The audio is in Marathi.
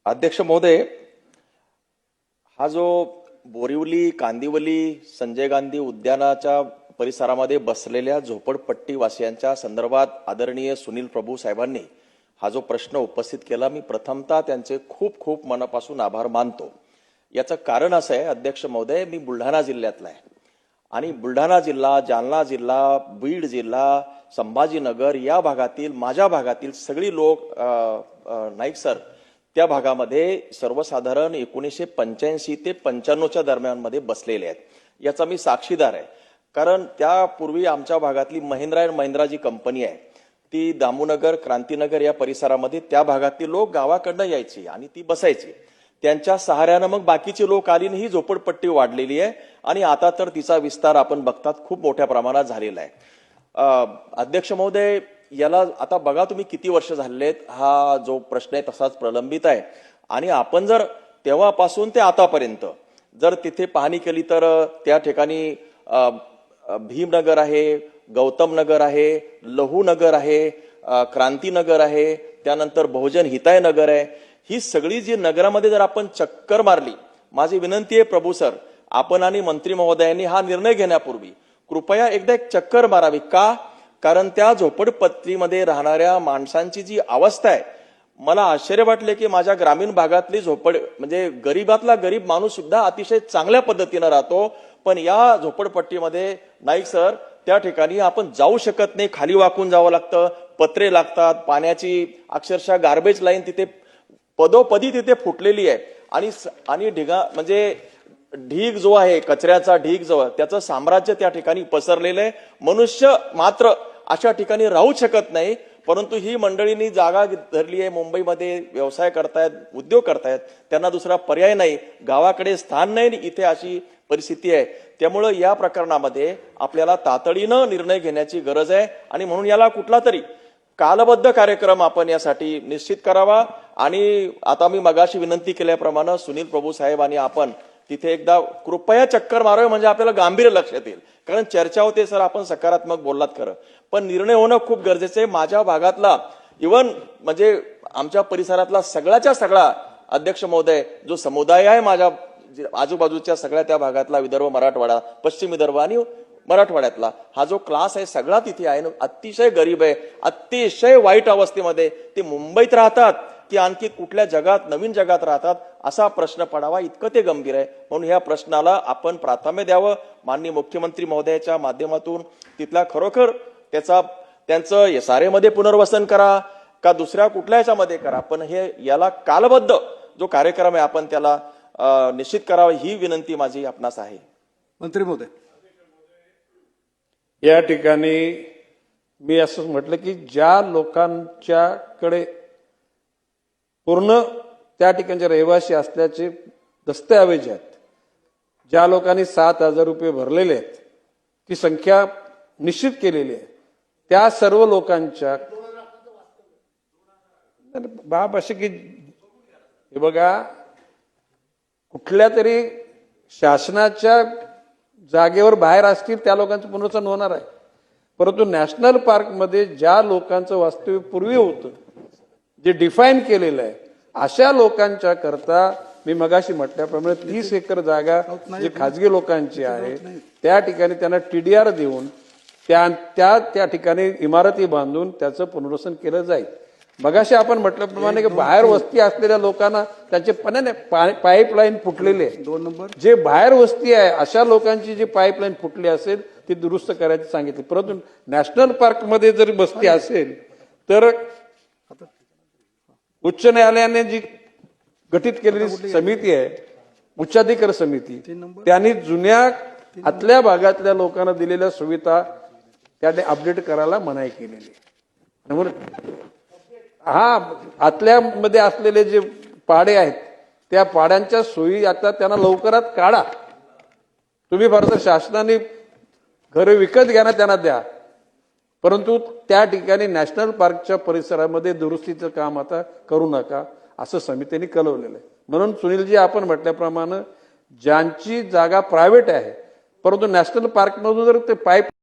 अध्यक्ष महोदय, हा जो बोरिवली, कांदिवली, संजय गांधी उद्यानाच्या परिसरामध्ये बसलेल्या झोपडपट्टी वासियांच्या संदर्भात आदरणीय सुनील प्रभू साहेबांनी हा जो प्रश्न उपस्थित केला, मी प्रथमतः त्यांचे खूप खूप मनापासून आभार मानतो। याचं कारण असं आहे अध्यक्ष महोदय, मी बुलढाणा जिल्ह्यातला आहे आणि बुलढाणा जिल्हा, जालना जिल्हा, बीड जिल्हा, संभाजीनगर या भागातील, माझ्या भागातील सगळी लोक नाईक सर त्या भागामध्ये सर्वसाधारण 1985 ते 95च्या दरम्यानमध्ये बसलेले आहेत। याचा मी साक्षीदार आहे, कारण त्यापूर्वी आमच्या भागातली महिंद्रा अँड महिंद्रा जी कंपनी आहे ती दामूनगर, क्रांतीनगर या परिसरामध्ये त्या भागातील लोक गावाकडनं यायची आणि ती बसायची। त्यांच्या सहाऱ्यानं मग बाकीचे लोक आलीने ही झोपडपट्टी वाढलेली आहे आणि आता तर तिचा विस्तार आपण बघतात खूप मोठ्या प्रमाणात झालेला आहे। अध्यक्ष महोदय, याला आता बघा तुम्ही किती वर्ष झालेत, हा जो प्रश्न आहे तसाच प्रलंबित आहे आणि आपण जर तेव्हापासून ते आतापर्यंत जर तिथे पाहणी केली तर त्या ठिकाणी भीमनगर आहे, गौतम नगर आहे, लहू नगर आहे, क्रांतीनगर आहे, त्यानंतर बहुजन हिताय नगर आहे। ही सगळी जी नगरामध्ये जर आपण चक्कर मारली, माझी विनंती आहे प्रभू सर, आपण आणि मंत्री महोदयांनी हा निर्णय घेण्यापूर्वी कृपया एकदा एक चक्कर मारावी। का? कारण त्या झोपडपट्टीमध्ये राहणाऱ्या माणसांची जी अवस्था आहे, मला आश्चर्य वाटले की माझ्या ग्रामीण भागातली म्हणजे गरीबातला गरीब माणूस सुद्धा अतिशय चांगल्या पद्धतीने राहतो, पण या झोपडपट्टीमध्ये नाईक सर त्या ठिकाणी आपण जाऊ शकत नाही, खाली वाकून जावं लागतं, पत्रे लागतात, पाण्याची अक्षरशः गार्बेज लाईन तिथे पदोपदी तिथे फुटलेली आहे आणि म्हणजे ढीग जो आहे, कचऱ्याचा ढीग जो आहे, त्याचं साम्राज्य त्या ठिकाणी पसरलेलं आहे। मनुष्य मात्र अशा ठिकाणी राहू शकत नाही, परंतु ही मंडळींनी जागा धरली आहे, मुंबईमध्ये व्यवसाय करतायत, उद्योग करतायत, त्यांना दुसरा पर्याय नाही, गावाकडे स्थान नाही, इथे अशी परिस्थिती आहे। त्यामुळे या प्रकरणामध्ये आपल्याला तातडीनं निर्णय घेण्याची गरज आहे आणि म्हणून याला कुठला तरी कालबद्ध कार्यक्रम आपण यासाठी निश्चित करावा। आणि आता मी मगाशी विनंती केल्याप्रमाणे सुनील प्रभू साहेब आणि आपण तिथे एकदा कृपया चक्कर मारावे, म्हणजे आपल्याला गांभीर्य लक्षात येईल। कारण चर्चा होते सर, आपण सकारात्मक बोललात खरं, पण निर्णय होणं खूप गरजेचं आहे। माझ्या भागातला इव्हन म्हणजे आमच्या परिसरातला सगळ्याच्या सगळा अध्यक्ष महोदय जो समुदाय आहे, माझ्या आजूबाजूच्या सगळ्या त्या भागातला, विदर्भ, मराठवाडा, पश्चिम विदर्भ आणि मराठवाड्यातला हा जो क्लास आहे सगळा तिथे आहे, अतिशय गरीब आहे, अतिशय वाईट अवस्थेमध्ये ते मुंबईत राहतात की आणखी कुठल्या जगात, नवीन जगात राहतात, असा प्रश्न पडावा इतकं ते गंभीर आहे। म्हणून ह्या प्रश्नाला आपण प्राधान्य द्यावं। माननीय मुख्यमंत्री महोदयाच्या माध्यमातून तिथला खरोखर त्यांचं SRA मध्ये पुनर्वसन करा का दुसऱ्या कुठल्या ह्याच्यामध्ये करा, पण याला कालबद्ध जो कार्यक्रम आहे आपण त्याला निश्चित करावा, ही विनंती माझी आपणास आहे। मंत्री महोदय, या ठिकाणी मी असं म्हटलं की ज्या लोकांच्याकडे पूर्ण त्या ठिकाणचे रहिवासी असल्याचे दस्तऐवज आहेत, ज्या लोकांनी 7,000 रुपये भरलेले आहेत, ती संख्या निश्चित केलेली आहे, त्या सर्व लोकांच्या बाब असे की हे बघा, कुठल्या तरी शासनाच्या जागेवर बाहेर असतील त्या लोकांचं पुनर्वसन होणार आहे, परंतु नॅशनल पार्कमध्ये ज्या लोकांचं वास्तव्य पूर्वी होतं, जे डिफाईन केलेलं आहे, अशा लोकांच्या करता मी मगाशी म्हटल्याप्रमाणे 30 एकर जागा जी खाजगी लोकांची आहे त्या ठिकाणी त्यांना TDR देऊन त्या ठिकाणी इमारती बांधून त्याचं पुनर्वसन केलं जाईल। मगाशी आपण म्हटल्याप्रमाणे की बाहेर वस्ती असलेल्या लोकांना त्यांचे पाईपलाईन फुटलेले आहे, 2 नंबर जे बाहेर वस्ती आहे अशा लोकांची जी पाईपलाईन फुटली असेल ती दुरुस्त करायची सांगितली। परंतु नॅशनल पार्कमध्ये जर वस्ती असेल तर उच्च न्यायालयाने जी गठीत केलेली समिती आहे, उच्चाधिकार समिती, त्यांनी जुन्या आतल्या भागातल्या लोकांना दिलेल्या सुविधा त्याने अपडेट करायला मनाई केलेली आहे। म्हणून आतल्यामध्ये असलेले जे पाडे आहेत त्या पाड्यांच्या सोयी आता त्यांना लवकरात काढा। तुम्ही भारत शासनाने घरे विकत घ्या, त्यांना द्या, परंतु त्या ठिकाणी नॅशनल पार्कच्या परिसरामध्ये दुरुस्तीचं काम आता करू नका, असं समितीने कळवलेलं आहे। म्हणून सुनीलजी, आपण म्हटल्याप्रमाणे ज्यांची जागा प्रायव्हेट आहे परंतु नॅशनल पार्कमधून जर ते पाईप